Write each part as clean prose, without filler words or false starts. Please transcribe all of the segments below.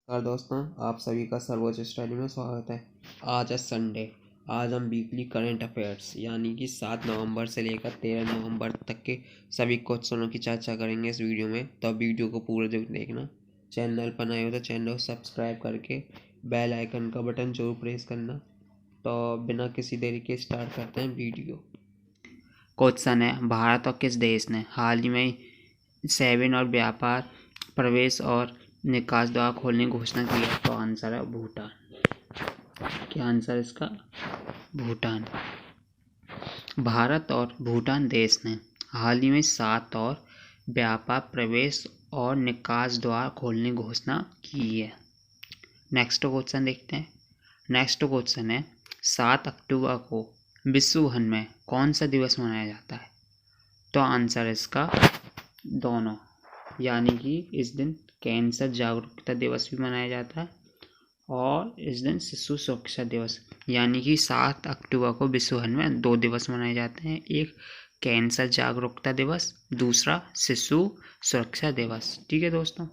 नमस्कार दोस्तों, आप सभी का सर्वोच्च स्टडी में स्वागत है। आज है संडे। आज हम वीकली करंट अफेयर्स यानी कि 7 नवंबर से लेकर 13 नवंबर तक के सभी क्वेश्चनों की चर्चा करेंगे इस वीडियो में। तो वीडियो को पूरा देखना। चैनल पर नए हो तो चैनल को सब्सक्राइब करके बेल आइकन का बटन जरूर प्रेस करना। तो बिना किसी देरी के स्टार्ट करते हैं वीडियो। क्वेश्चन है, भारत और किस देश ने हाल ही में 7 और व्यापार प्रवेश और निकास द्वार खोलने की घोषणा की है? तो आंसर है भूटान। क्या आंसर इसका? भूटान। भारत और भूटान देश ने हाल ही में 7 और व्यापार प्रवेश और निकास द्वार खोलने की घोषणा की है। नेक्स्ट क्वेश्चन देखते हैं। नेक्स्ट क्वेश्चन है, 7 अक्टूबर को विश्व भर में कौन सा दिवस मनाया जाता है? तो आंसर इसका दोनों, यानी कि इस दिन कैंसर जागरूकता दिवस भी मनाया जाता है और इस दिन शिशु सुरक्षा दिवस, यानी कि 7 अक्टूबर को विश्व भर में 2 दिवस मनाए जाते हैं। एक कैंसर जागरूकता दिवस, दूसरा शिशु सुरक्षा दिवस। ठीक है दोस्तों।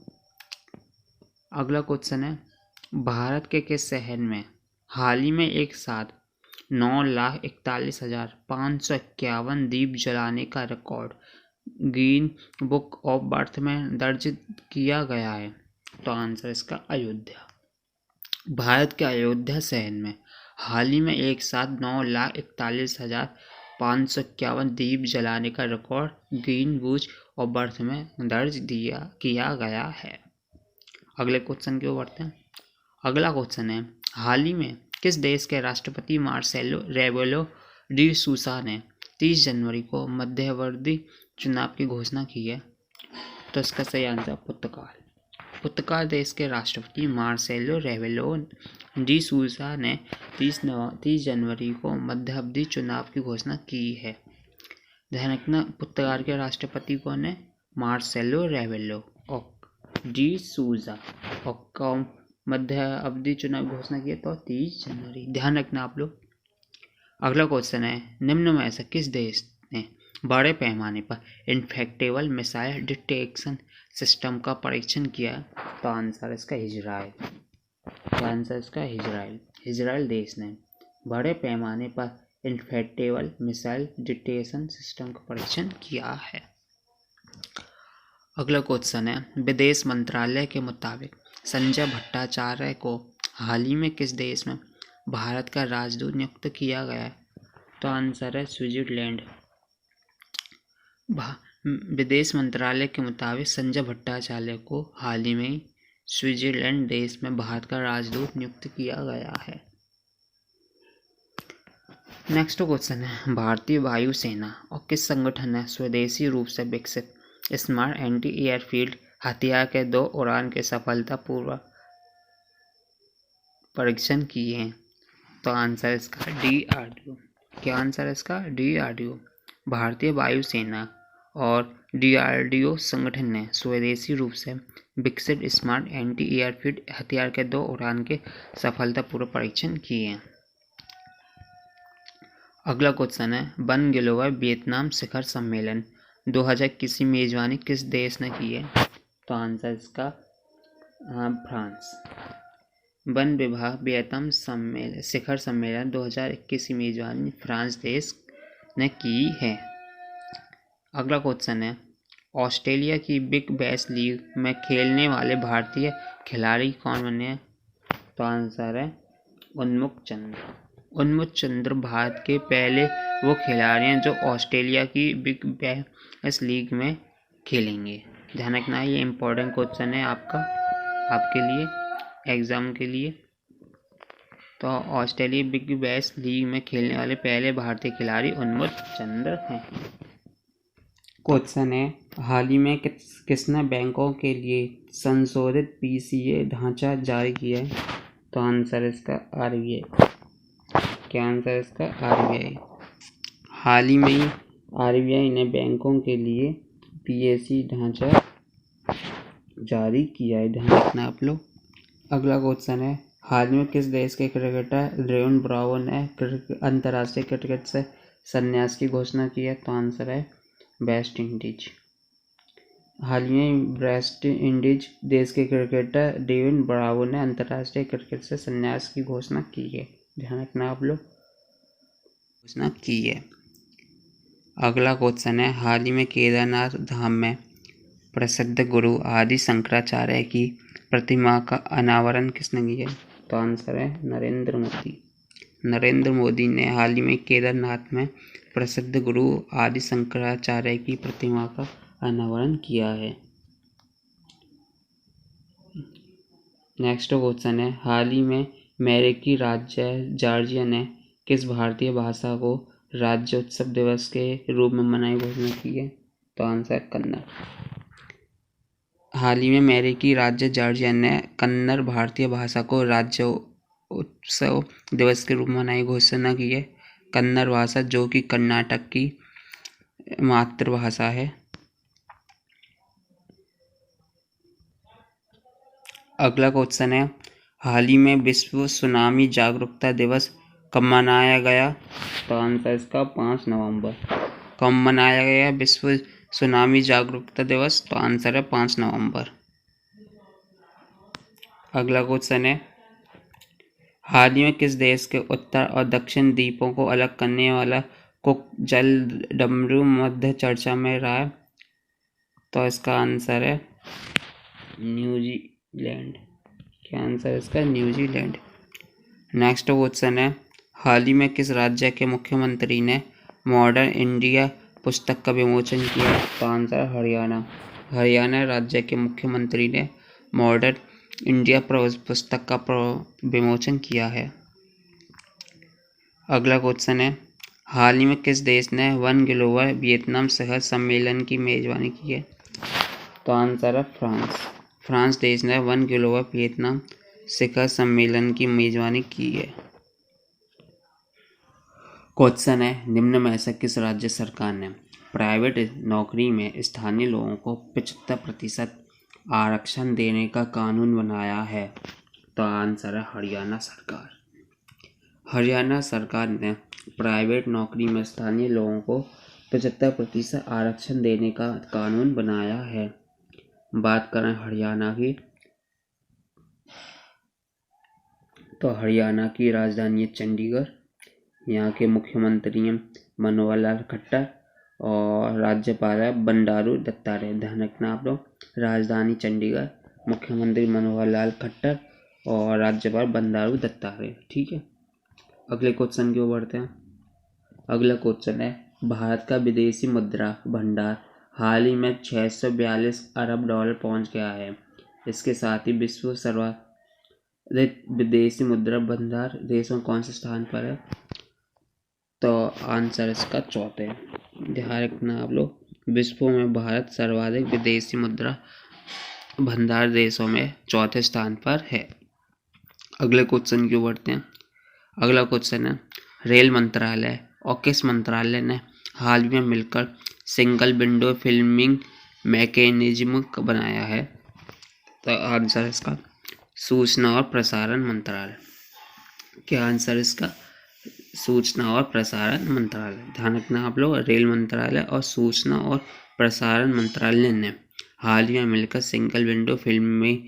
अगला क्वेश्चन है, भारत के किस शहर में हाल ही में एक साथ 9,41,551 दीप जलाने का record Guinness book of world में दर्ज किया गया है? तो आंसर इसका अयोध्या। भारत के अयोध्या शहर में हाल ही में एक साथ 9,41,551 दीप जलाने का record Guinness book of world में दर्ज किया गया है। अगले क्वेश्चन की ओर बढ़ते हैं। अगला क्वेश्चन है, हाल ही में किस देश के राष्ट्रपति मार्सेलो रेबेलो डी सूसा ने 30 जनवरी को मध्यवर्ती चुनाव की घोषणा की है? तो इसका सही आंसर पुर्तगाल। पुर्तगाल देश के राष्ट्रपति मार्सेलो रेबेलो डी सूसा ने 30 जनवरी को मध्यावधि चुनाव की घोषणा की है। ध्यान रखना, पुर्तगाल के राष्ट्रपति कौन है? Marcelo Rebelo D सूसा। और मध्य अवधि चुनाव घोषणा की है तो 30 जनवरी। ध्यान रखना आप लोग। अगला क्वेश्चन है, निम्न में से किस देश ने बड़े पैमाने पर इन्फेक्टेबल मिसाइल डिटेक्शन सिस्टम का परीक्षण किया? तो आंसर इसका इजराइल। क्या आंसर इसका? इजराइल। इजराइल देश ने बड़े पैमाने पर इन्फेक्टेबल मिसाइल डिटेक्शन सिस्टम का परीक्षण किया है। अगला क्वेश्चन है, विदेश मंत्रालय के मुताबिक संजय भट्टाचार्य को हाल ही में किस देश में भारत का राजदूत नियुक्त किया गया है? तो आंसर है स्विट्जरलैंड। विदेश मंत्रालय के मुताबिक संजय भट्टाचार्य को हाल ही में स्विट्जरलैंड देश में भारत का राजदूत नियुक्त किया गया है। नेक्स्ट क्वेश्चन है, भारतीय वायुसेना और किस संगठन ने स्वदेशी रूप से विकसित स्मार्ट एंटी एयरफील्ड हथियार के 2 उड़ान के सफलतापूर्वक परीक्षण किए हैं? तो आंसर इसका DRDO। क्या आंसर इसका? DRDO। भारतीय वायुसेना और DRDO संगठन ने स्वदेशी रूप से विकसित स्मार्ट एंटी एयरफील्ड हथियार के 2 उड़ान के सफलतापूर्वक परीक्षण किए हैं। अगला क्वेश्चन है, वन ग्लोबल वियतनाम शिखर सम्मेलन 2021 की मेजबानी किस देश ने की है? तो आंसर इसका फ्रांस। वन विभाग वियतनाम शिखर सम्मेलन 2021 की मेजबानी फ्रांस देश ने की है। अगला क्वेश्चन है, ऑस्ट्रेलिया की बिग बैश लीग में खेलने वाले भारतीय खिलाड़ी कौन बने हैं? तो आंसर है उन्मुख चंद्र। उन्मुख चंद्र भारत के पहले वो खिलाड़ी हैं जो ऑस्ट्रेलिया की बिग बैश लीग में खेलेंगे। ध्यान रखना, ये इम्पोर्टेंट क्वेश्चन है आपके लिए एग्जाम के लिए। तो ऑस्ट्रेलिया बिग बैश लीग में खेलने वाले पहले भारतीय खिलाड़ी उन्मुख चंद्र हैं। क्वेश्चन है, हाल ही में किसने बैंकों के लिए संशोधित PCA ढांचा जारी किया है? तो आंसर इसका RBI। क्या आंसर इसका? RBI। हाल ही में ही RBI ने बैंकों के लिए PSE ढांचा जारी किया है। ध्यान रखना आप लोग। अगला क्वेश्चन है, हाल में किस देश के क्रिकेटर ड्वेन ब्रावो ने अंतर्राष्ट्रीय क्रिकेट से संन्यास की घोषणा की है? तो आंसर है वेस्ट इंडीज। हाल ही में वेस्ट इंडीज देश के क्रिकेटर डेविड ब्रावो ने अंतर्राष्ट्रीय क्रिकेट से संन्यास की घोषणा की है। ध्यान रखना आप लोग, घोषणा की है। अगला क्वेश्चन है, हाल ही में केदारनाथ धाम में प्रसिद्ध गुरु आदि शंकराचार्य की प्रतिमा का अनावरण किसने किया? तो आंसर है नरेंद्र मोदी। नरेंद्र मोदी ने हाल ही में केदारनाथ में प्रसिद्ध गुरु आदि शंकराचार्य की प्रतिमा का अनावरण किया है। नेक्स्ट क्वेश्चन है, हाल ही में अमेरिकी राज्य जॉर्जिया ने किस भारतीय भाषा को राज्योत्सव दिवस के रूप में मनाई घोषणा की है? तो आंसर कन्नड़। हाल ही में अमेरिकी राज्य जॉर्जिया ने कन्नड़ भारतीय भाषा को राज्योत्सव दिवस के रूप में मनाई घोषणा की है। कन्नड़ भाषा जो कि कर्नाटक की मातृभाषा है। अगला क्वेश्चन है, हाल ही में विश्व सुनामी जागरूकता दिवस कब मनाया गया? तो आंसर इसका 5 नवंबर। कब मनाया गया विश्व सुनामी जागरूकता दिवस? तो आंसर है 5 नवंबर। अगला क्वेश्चन है, हाल ही में किस देश के उत्तर और दक्षिण द्वीपों को अलग करने वाला कुक जल डमरू मध्य चर्चा में रहा है? तो इसका आंसर है न्यूजीलैंड। क्या आंसर है इसका? न्यूजीलैंड। नेक्स्ट क्वेश्चन है, हाल ही में किस राज्य के मुख्यमंत्री ने मॉडर्न इंडिया पुस्तक का विमोचन किया? तो आंसर है हरियाणा। हरियाणा राज्य के मुख्यमंत्री ने मॉडर्न इंडिया पुस्तक का विमोचन किया है। अगला क्वेश्चन है, हाल ही में किस देश ने वन ग्लोबल वियतनाम शिखर सम्मेलन की मेजबानी की है? तो आंसर है फ्रांस। फ्रांस देश ने वन ग्लोबल वियतनाम शिखर सम्मेलन की मेजबानी की है। क्वेश्चन है, निम्न में से किस राज्य सरकार ने प्राइवेट नौकरी में स्थानीय लोगों को 75% आरक्षण देने का कानून बनाया है? तो आंसर है हरियाणा सरकार। हरियाणा सरकार ने प्राइवेट नौकरी में स्थानीय लोगों को 75% आरक्षण देने का कानून बनाया है। बात करें हरियाणा की, तो हरियाणा की राजधानी है चंडीगढ़। यहाँ के मुख्यमंत्री हैं मनोहर लाल खट्टर और राज्यपाल है बंडारू दत्तात्रेय। ध्यान रखना आप लोग, राजधानी चंडीगढ़, मुख्यमंत्री मनोहर लाल खट्टर और राज्यपाल बंडारू दत्तात्रेय। ठीक है, अगले क्वेश्चन की ओर बढ़ते हैं। अगला क्वेश्चन है, भारत का विदेशी मुद्रा भंडार हाल ही में 642 अरब डॉलर पहुंच गया है। इसके साथ ही विश्व सर्वाधिक विदेशी मुद्रा भंडार देशों कौन से स्थान पर है? तो आंसर इसका चौथे। ध्यान रखना आप लोग, विश्व में भारत सर्वाधिक विदेशी मुद्रा भंडार देशों में चौथे स्थान पर है। अगले क्वेश्चन की ओर बढ़ते हैं। अगला क्वेश्चन है, रेल मंत्रालय और किस मंत्रालय ने हाल में मिलकर सिंगल विंडो फिल्मिंग मैकेनिज्म बनाया है? तो आंसर इसका सूचना और प्रसारण मंत्रालय। क्या आंसर इसका? सूचना और प्रसारण मंत्रालय। ध्यान रखना आप लोग, रेल मंत्रालय और सूचना और प्रसारण मंत्रालय ने हाल ही में मिलकर सिंगल विंडो फिल्मिंग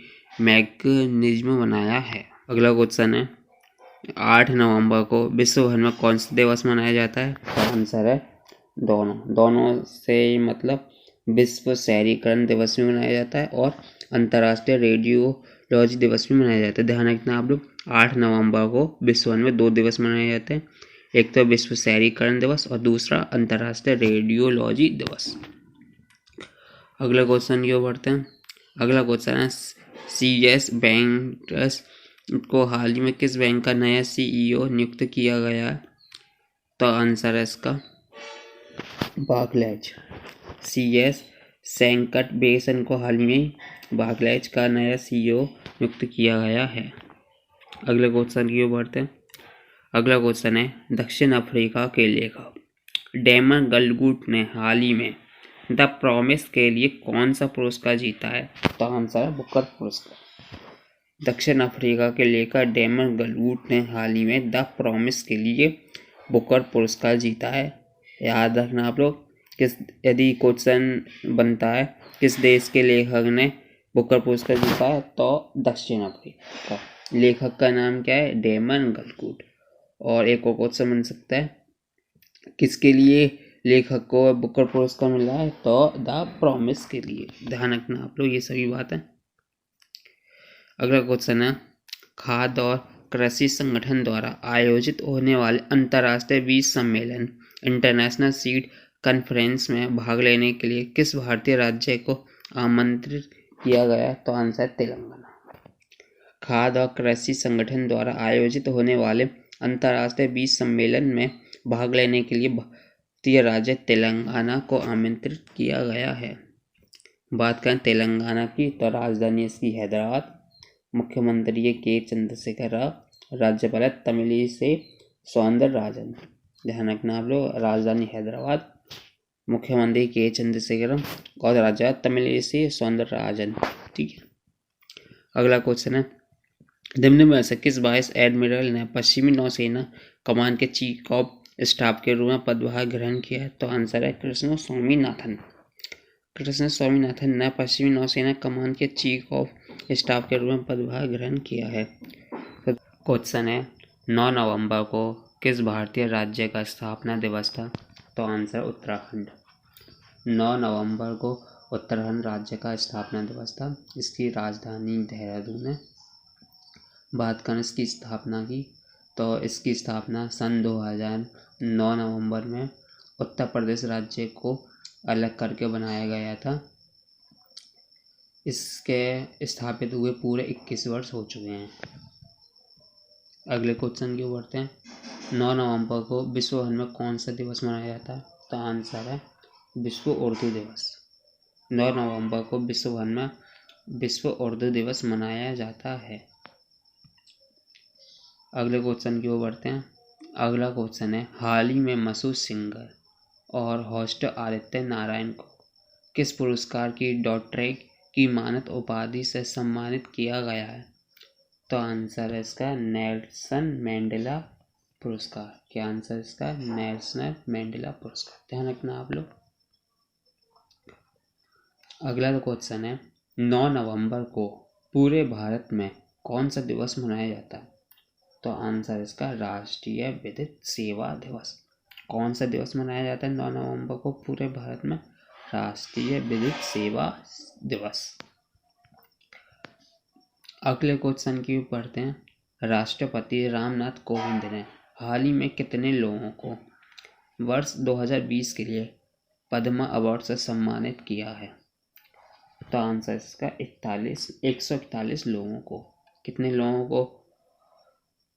मैकेनिज्म बनाया है। अगला क्वेश्चन है, 8 नवंबर को विश्व भर में कौन सा दिवस मनाया जाता है? तो आंसर है दोनों से मतलब विश्व शहरीकरण दिवस भी मनाया जाता है और अंतर्राष्ट्रीय रेडियोलॉजी दिवस भी मनाया जाता है। ध्यान रखना आप लोग, 8 नवंबर को विश्व भर में 2 दिवस मनाए जाते हैं, एक तो विश्व शहरीकरण दिवस और दूसरा अंतर्राष्ट्रीय रेडियोलॉजी दिवस। अगला क्वेश्चन की ओर बढ़ते हैं। अगला क्वेश्चन है, सीएस बैंक को हाल ही में किस बैंक का नया सीईओ नियुक्त किया गया है? तो आंसर है इसका बार्कलेज। सीएस सेंकट बेसन को हाल ही में बार्कलेज का नया सीईओ नियुक्त किया गया है। अगले क्वेश्चन की ओर बढ़ते हैं। अगला क्वेश्चन है, दक्षिण अफ्रीका के लेखक डेमन गलगुट ने हाल ही में द प्रॉमिस के लिए कौन सा पुरस्कार जीता है? तो आंसर है बुकर पुरस्कार। दक्षिण अफ्रीका के लेखक डेमन गलगुट ने हाल ही में द प्रॉमिस के लिए बुकर पुरस्कार जीता है। याद रखना आप लोग, यदि क्वेश्चन बनता है किस देश के लेखक ने बुकर पुरस्कार जीता है, तो दक्षिण अफ्रीका। लेखक का नाम क्या है? डेमन गलकुट। और एक और क्वेश्चन बन सकता है किसके लिए लेखक को बुकर पुरस्कार मिला है, तो द प्रॉमिस के लिए। ध्यान रखना आप लोग ये सभी बात है। अगला क्वेश्चन है खाद्य और कृषि संगठन द्वारा आयोजित होने वाले अंतर्राष्ट्रीय बीज सम्मेलन इंटरनेशनल सीड कॉन्फ्रेंस में भाग लेने के लिए किस भारतीय राज्य को आमंत्रित किया गया? तो आंसर तेलंगाना। खाद्य और कृषि संगठन द्वारा आयोजित होने वाले अंतर्राष्ट्रीय बीज सम्मेलन में भाग लेने के लिए भारतीय राज्य तेलंगाना को आमंत्रित किया गया है। बात करें तेलंगाना की, तो राजधानी इसकी हैदराबाद, मुख्यमंत्री है के चंद्रशेखर राव, राज्यपाल है तमिलिसई सौंदरराजन। ध्यान रखना आप लोग, राजधानी हैदराबाद, मुख्यमंत्री के चंद्रशेखर और राज्यपाल तमिलिसई सौंदरराजन। ठीक है। अगला क्वेश्चन है निम्न में से किस वाइस एडमिरल ने पश्चिमी नौसेना कमान के चीफ ऑफ स्टाफ के रूप में पदभार ग्रहण किया है? तो आंसर है कृष्ण स्वामीनाथन। कृष्ण स्वामीनाथन ने पश्चिमी नौसेना कमान के चीफ ऑफ स्टाफ के रूप में पदभार ग्रहण किया है। क्वेश्चन है 9 नवंबर को किस भारतीय राज्य का स्थापना दिवस था? तो आंसर उत्तराखंड। 9 नवंबर को उत्तराखंड राज्य का स्थापना दिवस था। इसकी राजधानी देहरादून है। बात करें इसकी स्थापना की, तो इसकी स्थापना सन 2009 नवंबर में उत्तर प्रदेश राज्य को अलग करके बनाया गया था। इसके स्थापित हुए पूरे 21 वर्ष हो चुके हैं। अगले क्वेश्चन की ओर बढ़ते हैं। 9 नवंबर को विश्व भर में कौन सा दिवस मनाया जाता है? तो आंसर है विश्व उर्दू दिवस। 9 नवंबर को विश्व भर में विश्व उर्दू दिवस मनाया जाता है। अगले क्वेश्चन की ओर बढ़ते हैं। अगला क्वेश्चन है हाल ही में मशहूर सिंगर और होस्ट आदित्य नारायण को किस पुरस्कार की डॉक्टरेट की मानद उपाधि से सम्मानित किया गया है? तो आंसर है इसका नेल्सन मंडेला पुरस्कार। क्या आंसर इसका? नेल्सन मंडेला पुरस्कार। ध्यान रखना आप लोग। अगला क्वेश्चन है 9 नवंबर को पूरे भारत में कौन सा दिवस मनाया जाता है? तो आंसर इसका राष्ट्रीय विद्युत सेवा दिवस। कौन सा दिवस मनाया जाता है 9 नवंबर को पूरे भारत में? राष्ट्रीय विद्युत सेवा दिवस। अगले क्वेश्चन की ओर बढ़ते हैं। राष्ट्रपति रामनाथ कोविंद ने हाल ही में कितने लोगों को वर्ष 2020 के लिए पद्म अवार्ड से सम्मानित किया है? तो आंसर इसका 141 लोगों को। कितने लोगों को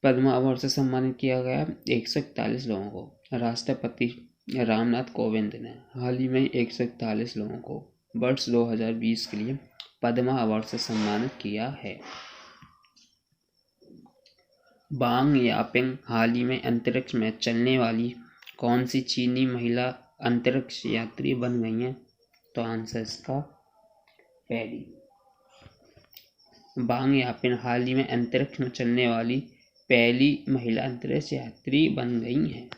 पद्म अवार्ड से सम्मानित किया गया? 141 लोगों को। राष्ट्रपति रामनाथ कोविंद ने हाल ही में 141 लोगों को वर्ष 2020 के लिए पद्म अवार्ड से सम्मानित किया है। बांग यापिंग हाल ही में अंतरिक्ष में चलने वाली कौन सी चीनी महिला अंतरिक्ष यात्री बन गई हैं? तो आंसर इसका पैरी। बांग यापिंग हाल ही में अंतरिक्ष में चलने वाली पहली महिला अंतरिक्ष यात्री बन गई हैं।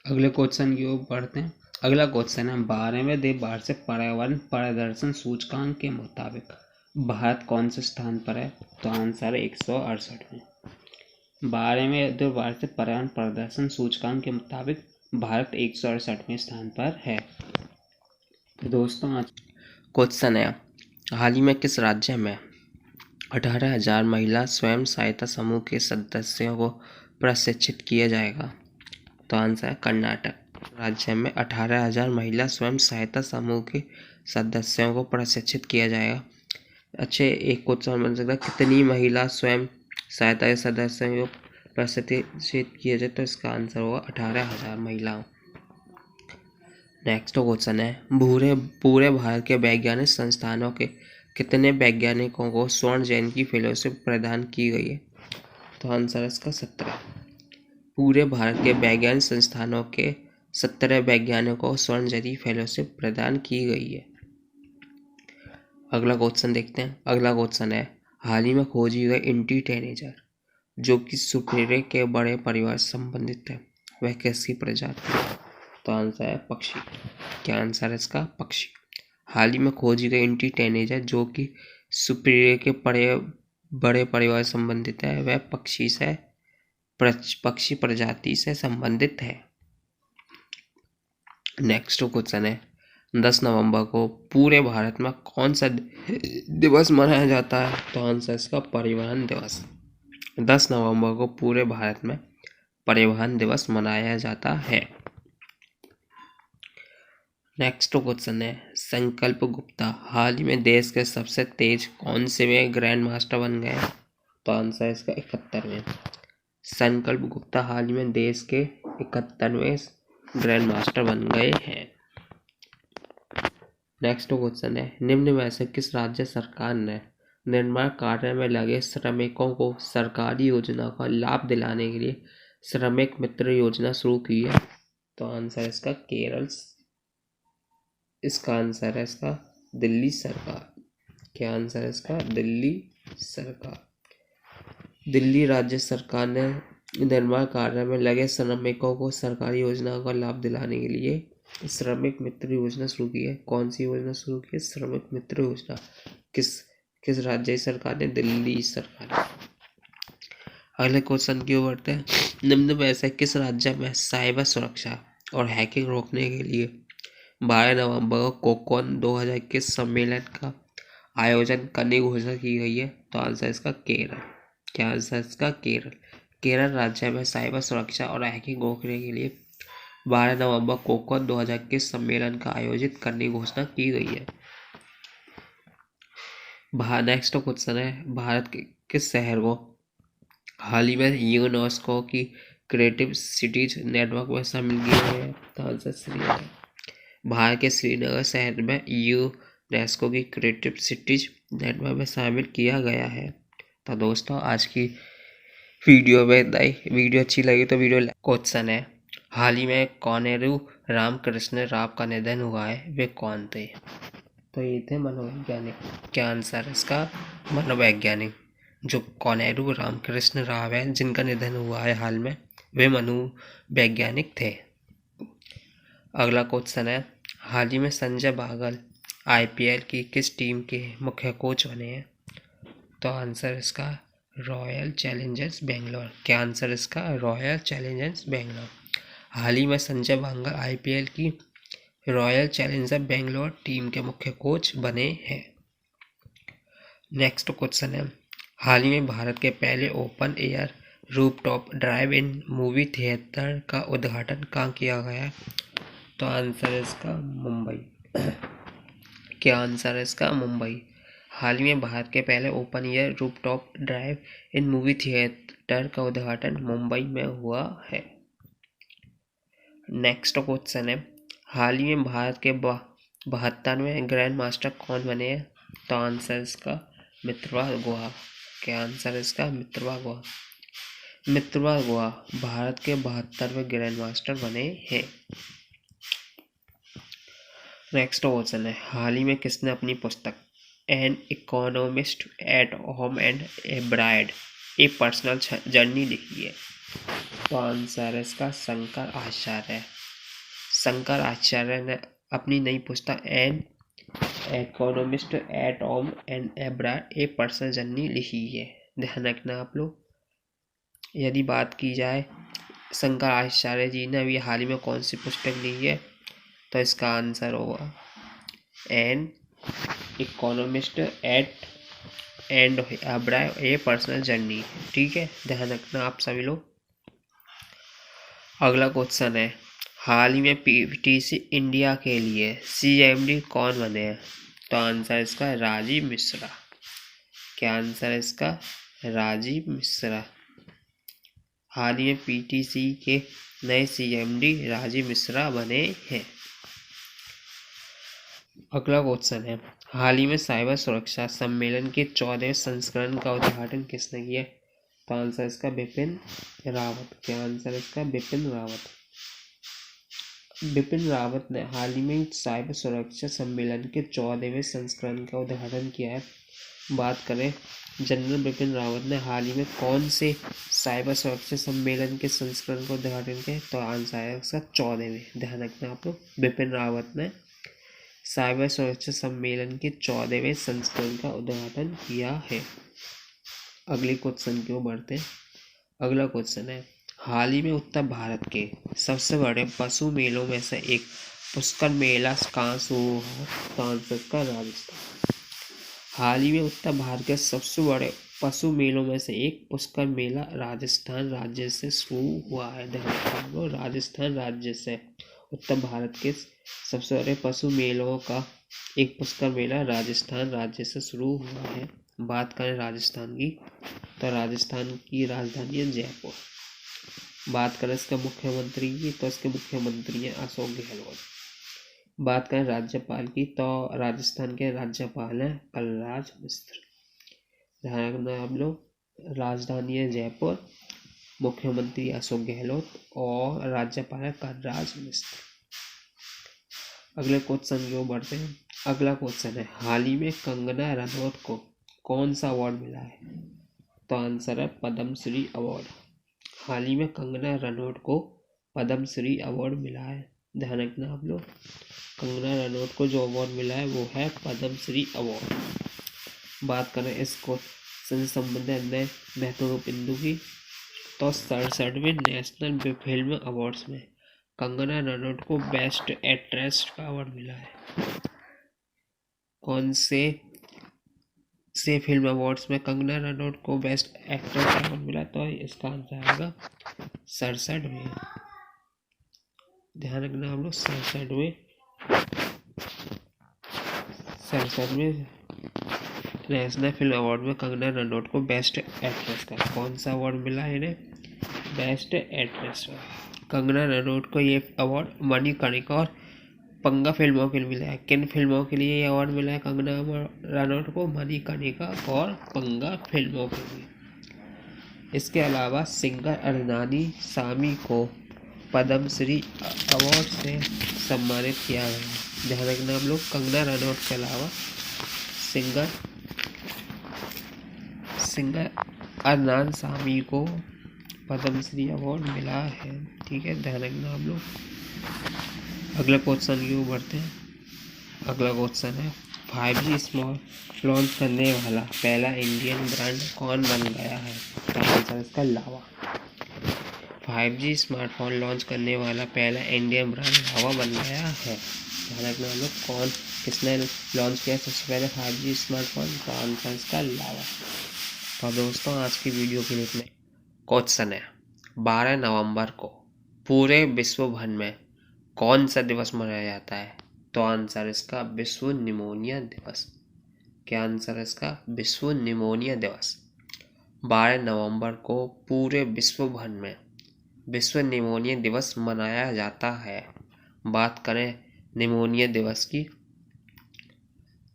अगले क्वेश्चन की ओर बढ़ते हैं। अगला क्वेश्चन है 12वें देव वार्षिक पर्यावरण प्रदर्शन सूचकांक के मुताबिक भारत कौन से स्थान पर है? तो आंसर है 168 में। 12वें देव वार्षिक पर्यावरण प्रदर्शन सूचकांक के मुताबिक भारत 168वें स्थान पर है। तो दोस्तों आज क्वेश्चन है हाल ही में किस राज्य में 18,000 महिला स्वयं सहायता समूह के सदस्यों को प्रशिक्षित किया जाएगा? तो आंसर है कर्नाटक राज्य में 18,000 महिला स्वयं सहायता समूह के सदस्यों को प्रशिक्षित किया जाएगा। अच्छे एक क्वेश्चन बन सकता है कितनी महिला स्वयं सहायता के सदस्यों को प्रशिक्षित किया जाए? तो इसका आंसर होगा 18,000 महिलाओं। नेक्स्ट क्वेश्चन है पूरे भारत के वैज्ञानिक संस्थानों के कितने वैज्ञानिकों को स्वर्ण जयंती फेलोशिप प्रदान की गई है? तो आंसर है इसका 17। पूरे भारत के वैज्ञानिक संस्थानों के 17 वैज्ञानिकों को स्वर्ण जयंती फेलोशिप प्रदान की गई है। अगला क्वेश्चन देखते हैं। अगला क्वेश्चन है हाल ही में खोजी गई इंटीटेनेजर जो कि सुपेरे के बड़े परिवार से संबंधित है वह किसकी प्रजाति है? तो आंसर है पक्षी। क्या आंसर है इसका? पक्षी। हाल ही में खोजी गई एंटीटेनिज है जो कि सुपीरियर के बड़े परिवार से संबंधित है, वह पक्षी प्रजाति से संबंधित है। नेक्स्ट क्वेश्चन है 10 नवंबर को पूरे भारत में कौन सा दिवस मनाया जाता है? तो आंसर इसका परिवहन दिवस। 10 नवंबर को पूरे भारत में परिवहन दिवस मनाया जाता है। नेक्स्ट क्वेश्चन है संकल्प गुप्ता हाल ही में देश के सबसे तेज कौन से में ग्रैंड मास्टर बन गए? तो आंसर इसका 71वें। संकल्प गुप्ता हाल ही में देश के 71वें ग्रैंड मास्टर बन गए हैं। नेक्स्ट क्वेश्चन है निम्न में से किस राज्य सरकार ने निर्माण कार्य में लगे श्रमिकों को सरकारी योजना का लाभ दिलाने के लिए श्रमिक मित्र योजना शुरू की है? तो आंसर इसका केरल। इसका आंसर है इसका दिल्ली सरकार। क्या आंसर है इसका? दिल्ली सरकार। दिल्ली राज्य सरकार ने निर्माण कार्य में लगे श्रमिकों को सरकारी योजनाओं का लाभ दिलाने के लिए श्रमिक मित्र योजना शुरू की है। कौन सी योजना शुरू की है? श्रमिक मित्र योजना। किस राज्य सरकार ने? दिल्ली सरकार। अगले क्वेश्चन की ओर बढ़ते हैं। निम्न में से किस राज्य में साइबर सुरक्षा और हैकिंग रोकने के लिए 12 नवंबर को कोकॉन 2021 सम्मेलन का आयोजन करने की घोषणा की गई है? तो आंसर इसका केरल। क्या आंसर इसका? केरल। केरल राज्य में साइबर सुरक्षा और हैकिंग रोकने के लिए 12 नवंबर कोकॉन 2021 सम्मेलन का आयोजित करने की घोषणा की गई है। नेक्स्ट क्वेश्चन है भारत के किस शहर को हाल ही में यूनेस्को की क्रिएटिव सिटीज नेटवर्क में शामिल किया गया है? तो आंसर श्रीनगर। भारत के श्रीनगर शहर में यूनेस्को की क्रिएटिव सिटीज नेटवर्क में शामिल किया गया है। तो दोस्तों आज की वीडियो में वीडियो अच्छी लगी तो वीडियो। क्वेश्चन है हाल ही में कोनेरू रामकृष्ण राव का निधन हुआ है, वे कौन थे? तो ये थे मनोवैज्ञानिक। क्या आंसर है इसका? मनोवैज्ञानिक। जो कोनेरू रामकृष्ण राव है जिनका निधन हुआ है हाल में, वे मनोवैज्ञानिक थे। अगला क्वेश्चन है हाल ही में संजय बागल आईपीएल की किस टीम के मुख्य कोच बने हैं? तो आंसर इसका रॉयल चैलेंजर्स बेंगलोर। क्या आंसर इसका? Royal Challengers Bangalore. हाल ही में संजय बांगल आईपीएल की रॉयल चैलेंजर्स बेंगलोर टीम के मुख्य कोच बने हैं। नेक्स्ट क्वेश्चन है हाल ही में भारत के पहले ओपन एयर रूफटॉप ड्राइव इन मूवी थिएटर का उद्घाटन कहाँ किया गया? तो आंसर है इसका मुंबई। क्या आंसर है इसका? मुंबई। हाल ही में भारत के पहले ओपन एयर रूफटॉप ड्राइव इन मूवी थिएटर का उद्घाटन मुंबई में हुआ है। नेक्स्ट क्वेश्चन है हाल ही में भारत के 72वें ग्रैंड मास्टर कौन बने हैं? तो आंसर इसका मित्रवा गुहा। क्या आंसर है इसका? मित्रवा गुहा। मित्रवा गुहा भारत के 72वें ग्रैंड मास्टर बने हैं। नेक्स्ट क्वेश्चन है हाल ही में किसने अपनी पुस्तक N economist at home and abroad a personal journey लिखी है? तो आंसर है इसका शंकर आचार्य। शंकर आचार्य ने अपनी नई पुस्तक N economist at home and abroad a personal journey लिखी है। ध्यान रखना आप लोग। यदि बात की जाए शंकर आचार्य जी ने अभी हाल ही में कौन सी पुस्तक लिखी है, तो इसका आंसर होगा an economist at and abroad a personal journey. ठीक है, ध्यान रखना आप सभी लोग। अगला क्वेश्चन है हाल ही में पीटीसी इंडिया के लिए सीएमडी कौन बने हैं? तो आंसर इसका राजीव मिश्रा। क्या आंसर है इसका? राजीव मिश्रा। हाल ही में पीटीसी के नए सीएमडी राजीव मिश्रा बने हैं। अगला क्वेश्चन है हाल ही में साइबर सुरक्षा सम्मेलन के 14वें संस्करण का उद्घाटन किसने किया? तो आंसर इसका बिपिन रावत। क्या आंसर इसका? बिपिन रावत। बिपिन रावत ने हाल ही में साइबर सुरक्षा सम्मेलन के 14वें संस्करण का उद्घाटन किया है। बात करें जनरल बिपिन रावत ने हाल ही में कौन से साइबर सुरक्षा सम्मेलन के संस्करण को उद्घाटन किया, तो आंसर है उसका 14वें। ध्यान रखना आप लोग, बिपिन रावत ने साइबर सुरक्षा सम्मेलन के 14वें संस्करण का उद्घाटन किया है। अगले क्वेश्चन की ओर बढ़ते हैं। अगला क्वेश्चन है, हाल ही में उत्तर भारत के सबसे बड़े पशु मेलों में से एक पुष्कर मेला कहाँ शुरू हुआ, तो आंसर का राजस्थान। हाल ही में उत्तर भारत के सबसे बड़े पशु मेलों में से एक पुष्कर मेला राजस्थान राज्य से शुरू हुआ है। ध्यान रखना, राजस्थान राज्य से उत्तर भारत के सबसे बड़े पशु मेलों का एक पुष्कर मेला राजस्थान राज्य से शुरू हुआ है। बात करें राजस्थान की, तो राजस्थान की राजधानी है जयपुर। बात करें इसके मुख्यमंत्री की, तो इसके मुख्यमंत्री हैं अशोक गहलोत। बात करें राज्यपाल की, तो राजस्थान के राज्यपाल हैं कलराज मिश्र। ध्यान रखना आप लोग, राजधानी है जयपुर, मुख्यमंत्री अशोक गहलोत और राज्यपाल है कलराज मिश्र। अगले क्वेश्चन की ओर बढ़ते हैं। अगला क्वेश्चन है, हाल ही में कंगना रनौत को कौन सा अवार्ड मिला है, तो आंसर है पद्मश्री अवार्ड। हाल ही में कंगना रनौत को पद्मश्री अवार्ड मिला है। ध्यान रखना आप लोग, कंगना रनौत को जो अवार्ड मिला है वो है पद्मश्री अवार्ड। बात करें इस क्वेश्चन से संबंधित अन्य महत्वपूर्ण बिंदु की, तो 67वें नेशनल फिल्म अवार्ड्स में कंगना रनौत को बेस्ट एक्ट्रेस का अवार्ड मिला है। कौन से फिल्म अवार्ड्स में कंगना रनौत को बेस्ट एक्ट्रेस का अवार्ड मिला, तो इसका आंसर आएगा 67वें। ध्यान रखना हम लोग, 67वें नेशनल फिल्म अवार्ड में कंगना रनौत को बेस्ट एक्ट्रेस का कौन सा अवार्ड मिला है इन्हें, बेस्ट एक्ट्रेस का। कंगना रनौत को ये अवार्ड मणिकर्णिका और पंगा फिल्मों के लिए मिला है। किन फिल्मों के लिए ये अवार्ड मिला है कंगना रनौत को, मणिकर्णिका और पंगा फिल्मों के लिए। इसके अलावा सिंगर अरनानी सामी को पद्मश्री अवार्ड से सम्मानित किया गया है। ध्यान रखना हम लोग, कंगना रनौत के अलावा सिंगर अरनान सामी को पद्मश्री अवार्ड मिला है। ठीक है, ध्यान रखना हम लोग। अगला क्वेश्चन की ओर बढ़ते हैं। अगला क्वेश्चन है, 5G स्मार्टफोन लॉन्च करने वाला पहला इंडियन ब्रांड कौन बन गया है, तो आंसर इसका लावा। 5G स्मार्टफोन लॉन्च करने वाला पहला इंडियन ब्रांड लावा बन गया है। ध्यान रखना हम लोग, किसने लॉन्च किया सबसे पहले 5G स्मार्टफोन, तो आंसर इसका लावा। तो दोस्तों आज की वीडियो के लिए इतने। क्वेश्चन है, 12 नवंबर को पूरे विश्व भर में कौन सा दिवस मनाया जाता है, तो आंसर इसका विश्व निमोनिया दिवस। क्या आंसर है इसका, विश्व निमोनिया दिवस। 12 नवंबर को पूरे विश्व भर में विश्व निमोनिया दिवस मनाया जाता है। बात करें निमोनिया दिवस की,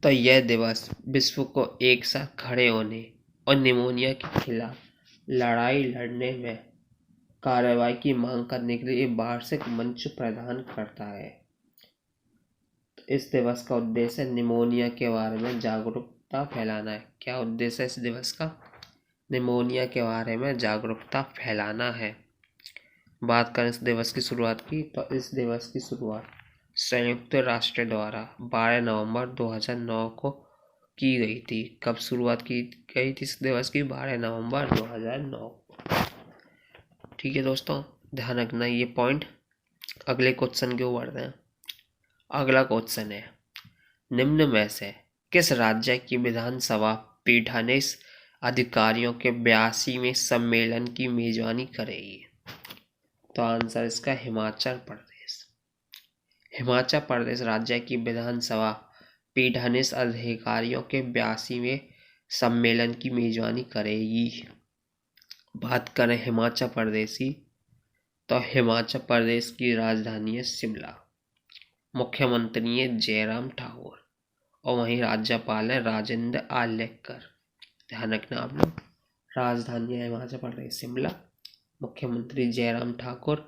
तो यह दिवस विश्व को एक साथ खड़े होने और निमोनिया के खिलाफ लड़ाई लड़ने में कार्रवाई की मांग करने के लिए एक वार्षिक मंच प्रदान करता है। इस दिवस का उद्देश्य निमोनिया के बारे में जागरूकता फैलाना है। क्या उद्देश्य है इस दिवस का, निमोनिया के बारे में जागरूकता फैलाना है। बात करें इस दिवस की शुरुआत की, तो इस दिवस की शुरुआत संयुक्त राष्ट्र द्वारा 12 नवंबर 2009 को की गई थी। कब शुरुआत की गई थी इस दिवस की, 12 नवंबर 2009। ठीक है दोस्तों, ध्यान रखना ये पॉइंट। अगले क्वेश्चन के ऊपर बढ़ते हैं। अगला क्वेश्चन है, निम्न में से किस राज्य की विधानसभा पीठासीन अधिकारियों के 82वें सम्मेलन की मेजबानी करेगी, तो आंसर इसका हिमाचल प्रदेश। हिमाचल प्रदेश राज्य की विधानसभा पीठासीन अधिकारियों के 82वें सम्मेलन की मेजबानी करेगी। बात करें हिमाचल प्रदेश की, तो हिमाचल प्रदेश की राजधानी है शिमला, मुख्यमंत्री है जयराम ठाकुर और वहीं राज्यपाल है राजेंद्र आलेकर। ध्यान रखना आप लोग, राजधानी है हिमाचल प्रदेश शिमला, मुख्यमंत्री जयराम ठाकुर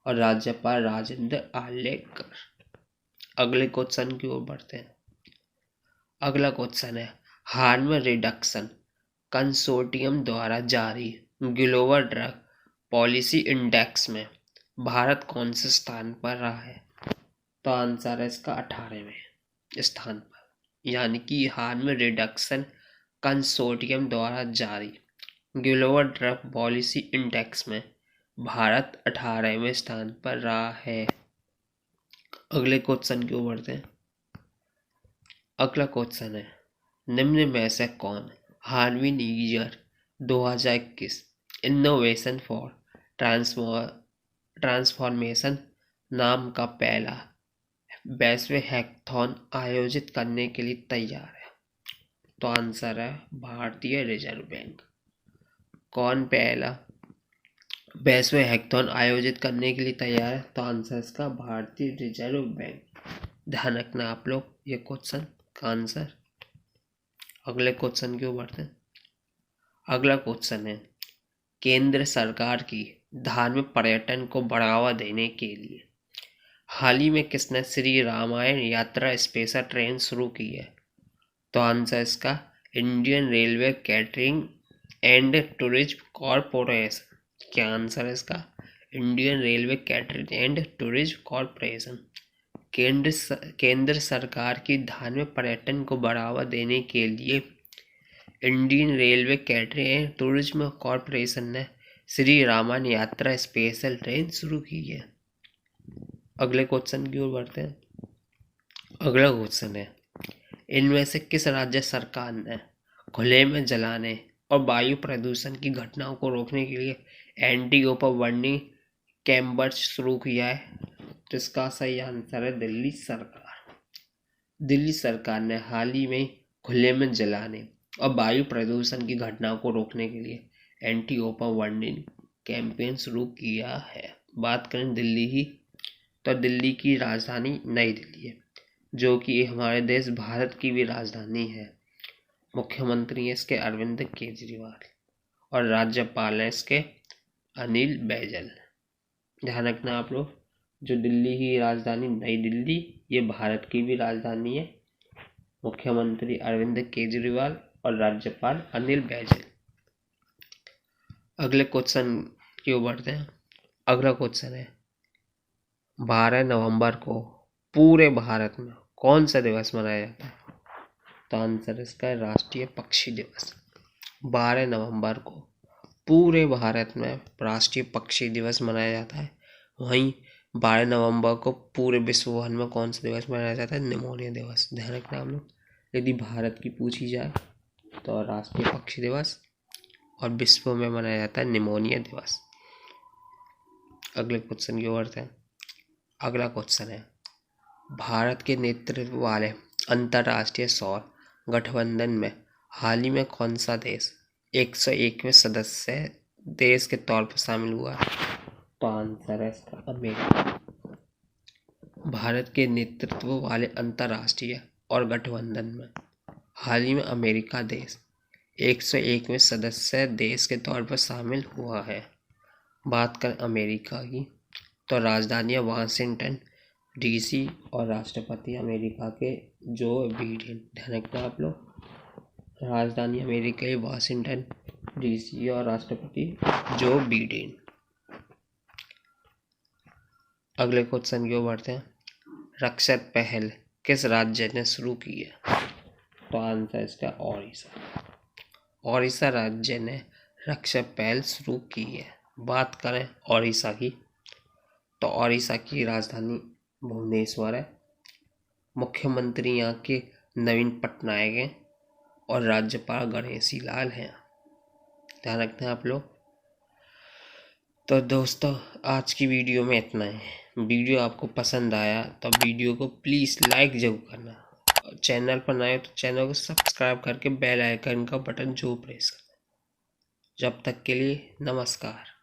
और राज्यपाल राजेंद्र आलेकर। अगले क्वेश्चन की ओर बढ़ते हैं। अगला क्वेश्चन है, हार्म रिडक्शन कंसोर्टियम द्वारा जारी ग्लोबल ड्रग पॉलिसी इंडेक्स में भारत कौन से स्थान पर रहा है? तो आंसर है इसका 18वें स्थान पर, यानी कि हार्म रिडक्शन कंसोर्टियम द्वारा जारी ग्लोबल ड्रग पॉलिसी इंडेक्स में भारत 18वें स्थान पर रहा है। अगले क्वेश्चन की ओर बढ़ते हैं। अगला क्वेश्चन है, निम्न में से कौन Harvin year 2021 innovation for transformation नाम का पहला वैश्विक हैकाथॉन आयोजित करने के लिए तैयार है? तो आंसर है भारतीय रिजर्व बैंक। कौन पहला वैश्विक हैकाथॉन आयोजित करने के लिए तैयार है? तो आंसर इसका भारतीय रिजर्व बैंक। ध्यान रखना आप लोग ये क्वेश्चन का आंसर। अगले क्वेश्चन की ओर बढ़ते हैं। अगला क्वेश्चन है, केंद्र सरकार की धार्मिक पर्यटन को बढ़ावा देने के लिए हाल ही में किसने श्री रामायण यात्रा स्पेशल ट्रेन शुरू की है? तो आंसर इसका Indian railway catering and tourism corporation. क्या आंसर है इसका? Indian railway catering and tourism corporation. केंद्र सरकार की धार्मिक पर्यटन को बढ़ावा देने के लिए Indian railway catering and tourism corporation ने श्री रामायण यात्रा स्पेशल ट्रेन शुरू की है। अगले क्वेश्चन की ओर बढ़ते हैं। अगला क्वेश्चन है, इनमें से किस राज्य सरकार ने खुले में जलाने और वायु प्रदूषण की घटनाओं को रोकने के लिए एंटी ओपा वार्निंग कैंपर्स शुरू किया है? तो इसका सही आंसर है दिल्ली सरकार। दिल्ली सरकार ने हाल ही में खुले में जलाने और वायु प्रदूषण की घटनाओं को रोकने के लिए एंटी ओपा वार्निंग कैंपेन शुरू किया है। बात करें दिल्ली की, तो दिल्ली की राजधानी नई दिल्ली है, जो कि हमारे देश भारत की भी राजधानी है। मुख्यमंत्री है इसके अरविंद केजरीवाल और राज्यपाल है इसके अनिल बैजल। ध्यान रखना आप लोग, जो दिल्ली की राजधानी नई दिल्ली, ये भारत की भी राजधानी है। मुख्यमंत्री अरविंद केजरीवाल और राज्यपाल अनिल बैजल। अगले क्वेश्चन की ओर बढ़ते हैं। अगला क्वेश्चन है, 12 नवंबर को पूरे भारत में कौन सा दिवस मनाया जाता है? तो आंसर इसका है राष्ट्रीय पक्षी दिवस। 12 नवंबर को पूरे भारत में राष्ट्रीय पक्षी दिवस मनाया जाता है। वहीं 12 नवंबर को पूरे विश्व भर में कौन सा दिवस मनाया जाता है? निमोनिया दिवस। ध्यान रखना हम लोग, यदि भारत की पूछी जाए तो राष्ट्रीय पक्षी दिवस और विश्व में मनाया जाता है निमोनिया दिवस। अगले क्वेश्चन की ओर बढ़ते हैं। अगला क्वेश्चन है, भारत के नेतृत्व वाले अंतर्राष्ट्रीय सौर गठबंधन में हाल ही में कौन सा देश 101वें सदस्य देश के तौर पर शामिल हुआ? तो आंसर है इसका अमेरिका। भारत के नेतृत्व वाले अंतर्राष्ट्रीय और गठबंधन में हाल ही में अमेरिका देश 101वें सदस्य देश के तौर पर शामिल हुआ है। बात करें अमेरिका की, तो राजधानी है वाशिंगटन डीसी और राष्ट्रपति अमेरिका के जो बिडेन। ध्यान रखना आप लोग, राजधानी अमेरिका की वाशिंगटन डीसी और राष्ट्रपति जो बिडेन। अगले क्वेश्चन की ओर बढ़ते हैं। रक्षक पहल किस राज्य ने शुरू की है? तो आंसर इसका ओडिशा। ओडिशा राज्य ने रक्षक पहल शुरू की है। बात करें ओडिशा की, तो ओडिशा की राजधानी भुवनेश्वर है। मुख्यमंत्री यहाँ के नवीन पटनायक हैं और राज्यपाल गणेशी लाल हैं। ध्यान रखते हैं आप लोग। तो दोस्तों, आज की वीडियो में इतना है। वीडियो आपको पसंद आया तो वीडियो को प्लीज़ लाइक जरूर करना। चैनल पर नए हो तो चैनल को सब्सक्राइब करके बेल आइकन का बटन जरूर प्रेस करना। जब तक के लिए नमस्कार।